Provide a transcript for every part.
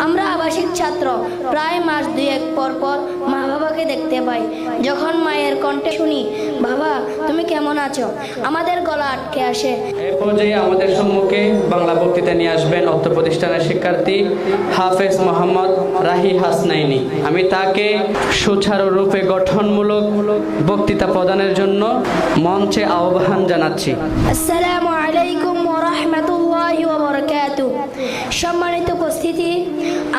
আমরা আবাসিক ছাত্র, প্রায় মাস দুয়েক পর পর মা বাবাকে দেখতে পাই। যখন মায়ের কণ্ঠে শুনি, বাবা তুমি কেমন আছো, আমাদের গলা আটকে আসে। এই পর্যায়ে আমাদের সম্মুখে বাংলা বক্তৃতা নিয়ে আসবেন অত্র প্রতিষ্ঠানের শিক্ষার্থী হাফেজ মোহাম্মদ রাহি হাসনাইনি। আমি তাকে সুচারুরূপে গঠনমূলক বক্তৃতা প্রদানের জন্য মঞ্চে আহ্বান জানাচ্ছি। আসসালামু আলাইকুম ওয়া রাহমাতুল্লাহি ওয়া বারাকাতুহু। সম্মানিত উপস্থিতি,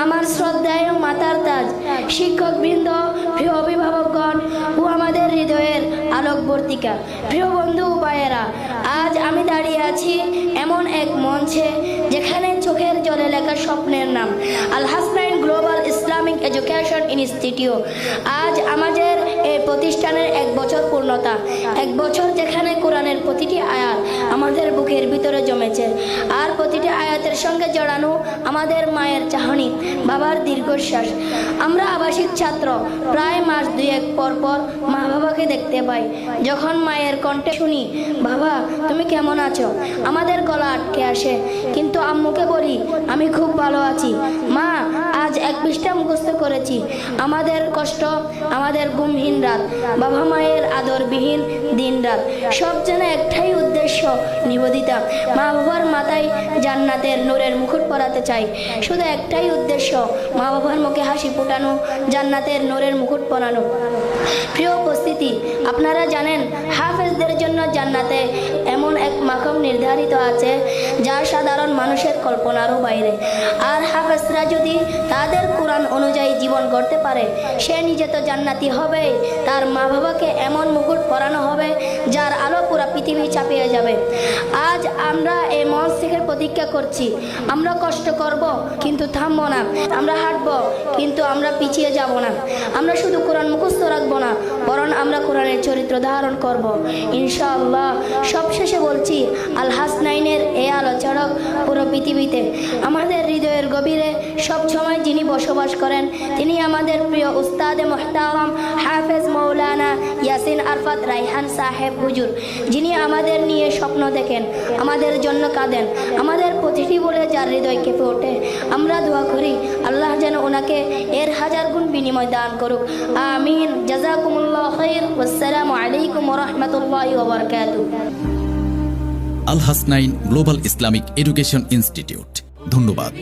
আমার শ্রদ্ধায় মাতার তাজ শিক্ষকবৃন্দ, প্রিয় অভিভাবকগণ ও আমাদের হৃদয়ের আলোকবর্তিকা, প্রিয় বন্ধু ও ভাইয়েরা, আজ আমি দাঁড়িয়ে আছি এমন এক মঞ্চে যেখানে চোখের জলে লেখা স্বপ্নের নাম Al Hasnain global Islamic education institute. আজ আমাদের এই প্রতিষ্ঠানের 1 বছর পূর্ণতা, 1 বছর যেখানে কোরআনের প্রতিটি আয়াত আমাদের বুকের ভিতরে জমেছে, আর প্রতিটি আয়াতের সঙ্গে জড়ানো আমাদের মায়ের চাহনি, বাবার দীর্ঘশ্বাস। আমরা আবাসিক ছাত্র, প্রায় মাস দুয়েক পর পর মা বাবাকে দেখতে পাই। যখন মায়ের কণ্ঠে শুনি, বাবা তুমি কেমন আছো, আমাদের গলা আটকে আসে। কিন্তু আম্মুকে বলি, আমি খুব ভালো আছি মা, আজ 1 পৃষ্ঠা মুখস্থ করেছি। আমাদের কষ্ট, আমাদের ঘুমহীন রাত, বাবা মায়ের আদরবিহীন দিন রাত, সব যেন একটাই উদ্দেশ্য, নিবেদিতা মা বাবার মাথায় জান্নাতের নূরের মুকুট পরাতে চাই। শুধু একটাই উদ্দেশ্য, মা বাবার মুখে হাসি ফোটানো, জান্নাতের নূরের মুকুট পরানো। প্রিয় উপস্থিতি, আপনারা জানেন হাফেজদের জন্য জান্নাতে এমন এক মাকাম নির্ধারিত আছে যা সাধারণ মানুষের কল্পনারও বাইরে। আর হাফেজরা যদি তাদের কোরআন অনুযায়ী জীবন গড়তে পারে, সে নিজে তো জান্নাতি হবে, তার মা বাবাকে এমন মুকুট পরানো হবে যার আলো পুরা পৃথিবী চাপিয়ে যাবে। আজ আমরা এই মঞ্চ থেকে প্রতিজ্ঞা করছি, আমরা কষ্ট করব কিন্তু থামবো না, আমরা হাঁটবো কিন্তু আমরা পিছিয়ে যাব না, আমরা শুধু কোরআন মুখস্থ রাখবো না, বরং আমরা কোরআনের চরিত্র ধারণ করব ইনশাআল্লাহ। সবশেষে বলছি, আল হাসনাইনের এই আলো ছড়ক পুরো পৃথিবীতে। আমাদের হৃদয়ের গভীরে সব সময় যিনি বসবাস করেন, তিনি আমাদের প্রিয় উস্তাদে মুহতারাম হাফেজ মৌলানা ইয়াসিন আরফাত রাইহান সাহেব হুজুর, যিনি আমাদের নিয়ে স্বপ্ন দেখেন, আমাদের জন্য কাঁদেন, আমাদের প্রতিটি বলে যার হৃদয় কেঁপে ওঠে। আমরা দোয়া করি আল্লাহ যেন ওনাকে এর 1000 গুণ বিনিময় দান করুক, আমিন। জাযাকুমুল্লাহ খাইর। আসসালামু আলাইকুম ওয়া রাহমাতুল্লাহি ওয়া বারাকাতুহু। Al Hasnain global Islamic education institute. ধন্যবাদ।